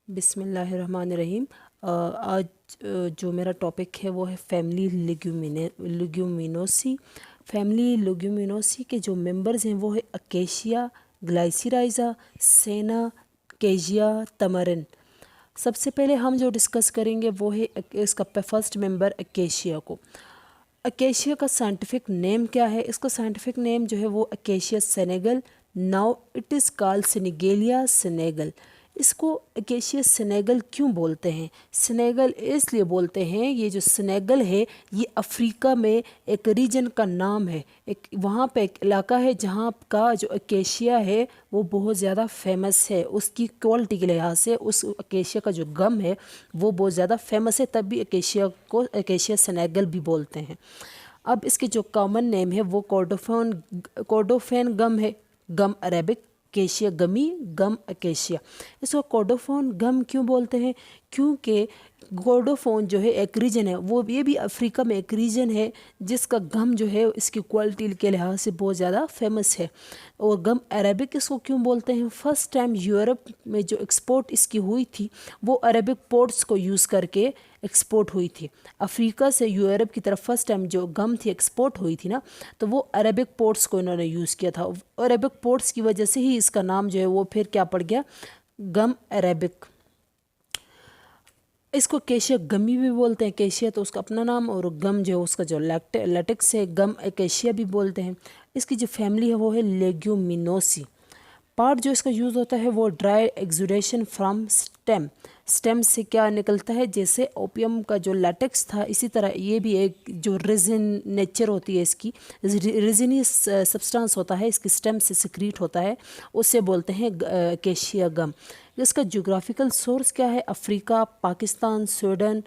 बिस्मिल्लाहिर्रहमानिर्रहीम। आज जो मेरा टॉपिक है वो है फैमिली लेग्यूमिनोसी। फैमिली लेग्यूमिनोसी के जो मेंबर्स हैं वो है अकेशिया, ग्लाइसिराइजा, सेना, केजिया, तमरिन। सबसे पहले हम जो डिस्कस करेंगे वो है इसका फर्स्ट मेंबर अकेशिया को। अकेशिया का साइंटिफिक नेम क्या है? इसका साइंटिफिक नेम जो है वो acacia senegal, now it is called senegalia senegal. इसको अकेशिया सेनेगल क्यों बोलते हैं? सेनेगल इसलिए बोलते हैं, ये जो सेनेगल है ये अफ्रीका में एक रीजन का नाम है। एक वहाँ पे एक इलाका है जहाँ का जो अकेशिया है वो बहुत ज़्यादा फेमस है। उसकी क्वालिटी के लिहाज से उस अकेशिया का जो गम है वो बहुत ज़्यादा फेमस है, तब भी अकेशिया को अकेशिया सेनेगल भी बोलते हैं। अब इसके जो कॉमन नेम है वो कोर्डोफेन गम है। गम अरेबिक, केशिया गमी, गम अकेशिया। इसको कोर्डोफोन गम क्यों बोलते हैं? क्योंकि कोर्डोफोन जो है एक रीजन है, वो ये भी अफ्रीका में एक रीजन है जिसका गम जो है इसकी क्वालिटी के लिहाज से बहुत ज़्यादा फेमस है। और गम अरेबिक इसको क्यों बोलते हैं? फर्स्ट टाइम यूरोप में जो एक्सपोर्ट इसकी हुई थी वो अरेबिक पोर्ट्स को यूज़ करके एक्सपोर्ट हुई थी। अफ्रीका से यूरोप की तरफ फर्स्ट टाइम जो गम थी एक्सपोर्ट हुई थी ना, तो वो अरेबिक पोर्ट्स को इन्होंने यूज़ किया था। अरेबिक पोर्ट्स की वजह से ही इसका नाम जो है वो फिर क्या पड़ गया, गम अरेबिक। इसको केशिया गमी भी बोलते हैं। केशिया तो उसका अपना नाम, और गम जो है उसका जो लैटेक्स है, गम एकेशिया भी बोलते हैं। इसकी जो फैमिली है वो है लेग्यूमिनोसी। पार्ट जो इसका यूज़ होता है वो dry exudation from stem. Stem से क्या निकलता है? जैसे ओपियम का जो लैटेक्स था, इसी तरह ये भी एक जो रेजिन नेचर होती है इसकी, रेजिनियस सब्सटेंस होता है, इसकी स्टेम से सिक्रीट होता है, उससे बोलते हैं केशिया गम। इसका जोग्राफिकल सोर्स क्या है? Africa, Pakistan, Sweden,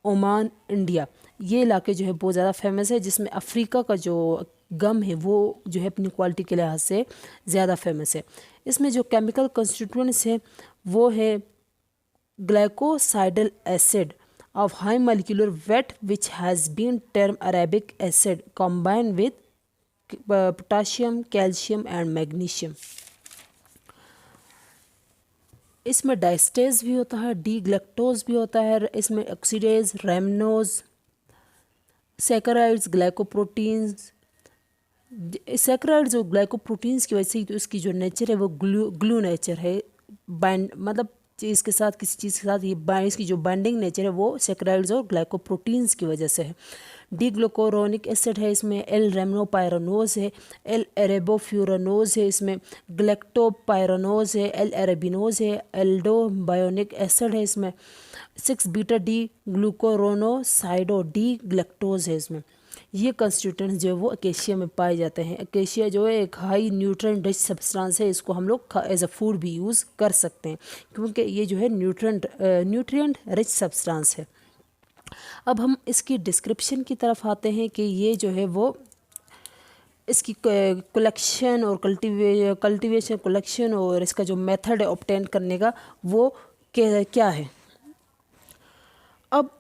Oman, India. ये इलाके जो है बहुत ज़्यादा फेमस है, जिसमें अफ्रीका का जो गम है वो जो है अपनी क्वालिटी के लिहाज से ज़्यादा फेमस है। इसमें जो केमिकल कंस्टिट्यूएंट्स है वो है ग्लाइकोसाइडल acid of high molecular weight which has been termed Arabic acid combined with potassium, calcium and magnesium। इसमें डाइस्टेज भी होता है, डी ग्लैक्टोज भी होता है, इसमें ऑक्सीडेज, रैमनोज, सैकराइड्स, ग्लाइकोप्रोटीन्स। सैकराइड्स और ग्लाइकोप्रोटीन्स की वजह से तो इसकी जो नेचर है वो ग्लू नेचर है। बाइंड मतलब चीज़ के साथ, किसी चीज़ के साथ ये इसकी जो बाइंडिंग नेचर है वो सैकराइड्स और ग्लाइकोप्रोटीन्स की वजह से है। डी ग्लूकोरोनिक एसिड है, इसमें एल रेमनोपायरानोज है, एल एरेबोफ्यूरानोज है, इसमें ग्लेक्टोपायरानोज है, एल एरेबिनोज है, एल्डो बायोनिक एसिड है, इसमें 6 बीटा डी ग्लूकोरोनोसाइडो डी ग्लैक्टोज है। इसमें ये कंस्टिट्यूएंट्स जो है वो अकेशिया में पाए जाते हैं। अकेशिया जो है एक हाई न्यूट्रिएंट रिच सब्सटेंस है, इसको हम लोग एज अ फूड भी यूज़ कर सकते हैं क्योंकि ये जो है न्यूट्रिएंट रिच सब्सटेंस है। अब हम इसकी डिस्क्रिप्शन की तरफ आते हैं कि ये जो है वो इसकी कलेक्शन और कल्टीवेशन, कलेक्शन और इसका जो मेथड है ऑब्टेन करने का वो क्या है। अब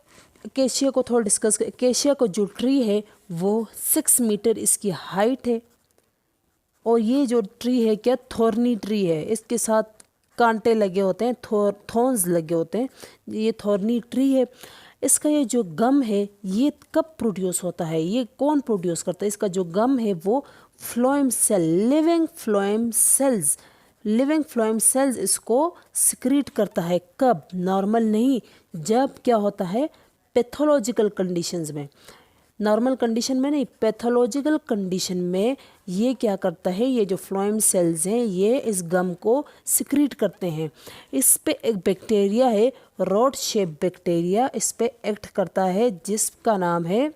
केशिया को थोड़ा डिस्कस करें। केशिया को जो ट्री है वो 6 मीटर इसकी हाइट है, और ये जो ट्री है क्या थॉर्नी ट्री है, इसके साथ कांटे लगे होते हैं, थॉर्न्स लगे होते हैं, ये थॉर्नी ट्री है। इसका ये जो गम है ये कब प्रोड्यूस होता है, ये कौन प्रोड्यूस करता है? इसका जो गम है वो phloem cell, living phloem cells इसको सिक्रीट करता है। कब? नॉर्मल नहीं, जब क्या होता है पैथोलॉजिकल कंडीशंस में। नॉर्मल कंडीशन में नहीं, पैथोलॉजिकल कंडीशन में ये क्या करता है, ये जो फ्लोएम सेल्स हैं ये इस गम को सिक्रीट करते हैं। इस पे एक बैक्टीरिया है, रॉड शेप बैक्टीरिया, इस पे एक्ट करता है जिसका नाम है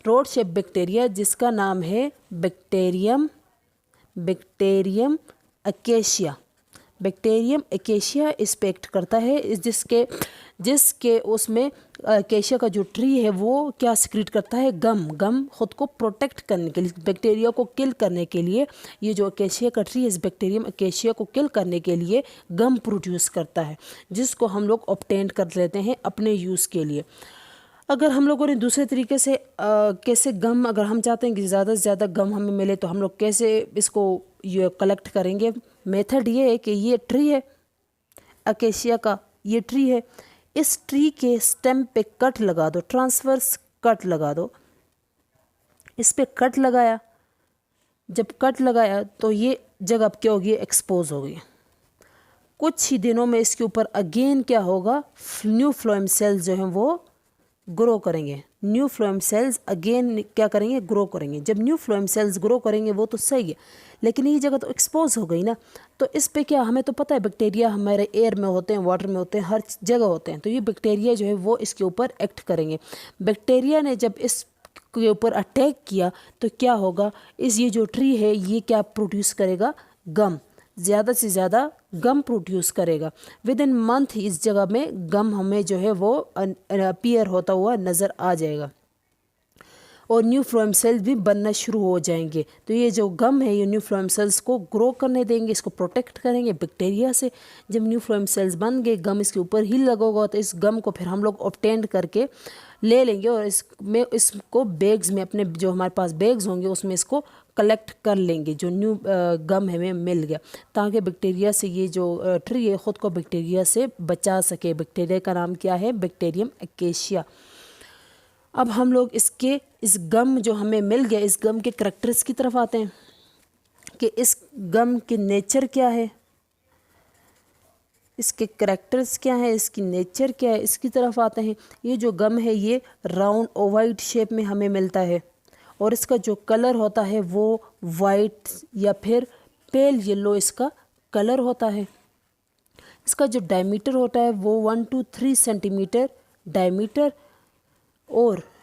रॉड शेप बैक्टीरिया, जिसका नाम है बैक्टीरियम अकेशिया। बैक्टीरियम अकेशिया इस पे एक्ट करता है, जिसके उसमें अकेशिया का जो ट्री है वो क्या सिक्रीट करता है, गम खुद को प्रोटेक्ट करने के लिए, बैक्टीरिया को किल करने के लिए। ये जो अकेशिया का ट्री है इस बैक्टीरियम अकेशिया को किल करने के लिए गम प्रोड्यूस करता है, जिसको हम लोग ऑब्टेन कर लेते हैं अपने यूज़ के लिए। अगर हम लोगों ने दूसरे तरीके से कैसे गम, अगर हम चाहते हैं कि ज़्यादा से ज़्यादा गम हमें मिले तो हम लोग कैसे इसको कलेक्ट करेंगे? मेथड ये है कि ये ट्री है, अकेशिया का ये ट्री है, इस ट्री के स्टेम पे कट लगा दो, ट्रांसवर्स कट लगा दो। इस पे कट लगाया, जब कट लगाया तो ये जगह क्या होगी, एक्सपोज होगी। कुछ ही दिनों में इसके ऊपर अगेन क्या होगा, न्यू फ्लोएम सेल्स जो हैं वो ग्रो करेंगे। न्यू फ्लोएम सेल्स अगेन क्या करेंगे, ग्रो करेंगे। जब न्यू फ्लोएम सेल्स ग्रो करेंगे वो तो सही है, लेकिन ये जगह तो एक्सपोज हो गई ना। तो इस पे क्या, हमें तो पता है बैक्टीरिया हमारे एयर में होते हैं, वाटर में होते हैं, हर जगह होते हैं। तो ये बैक्टीरिया जो है वो इसके ऊपर एक्ट करेंगे। बैक्टीरिया ने जब इस के ऊपर अटैक किया तो क्या होगा, ये जो ट्री है ये क्या प्रोड्यूस करेगा, गम, ज़्यादा से ज़्यादा गम प्रोड्यूस करेगा। विद इन मंथ इस जगह में गम हमें जो है वो अपीयर होता हुआ नज़र आ जाएगा और न्यू फ्लोएम सेल्स भी बनना शुरू हो जाएंगे। तो ये जो गम है ये न्यू फ्लोएम सेल्स को ग्रो करने देंगे, इसको प्रोटेक्ट करेंगे बैक्टीरिया से। जब न्यू फ्लोएम सेल्स बन गए, गम इसके ऊपर ही लगेगा, तो इस गम को फिर हम लोग ऑब्टेन करके ले लेंगे और इसको बैग्स में, अपने जो हमारे पास बैग्स होंगे उसमें इसको कलेक्ट कर लेंगे, जो न्यू गम हमें मिल गया, ताकि बैक्टीरिया से ये जो ट्री है ख़ुद को बैक्टीरिया से बचा सके। बैक्टीरिया का नाम क्या है, बैक्टीरियम अकेशिया। अब हम लोग इस गम जो हमें मिल गया, इस गम के करैक्टर्स की तरफ आते हैं कि इस गम के नेचर क्या है, इसके करैक्टर्स क्या है, इसकी नेचर क्या है, इसकी तरफ आते हैं। ये जो गम है ये राउंड ओवाइट शेप में हमें मिलता है और इसका जो कलर होता है वो वाइट या फिर पेल येलो इसका कलर होता है। इसका जो डायमीटर होता है वो 1 to 3 सेंटीमीटर डायमीटर, और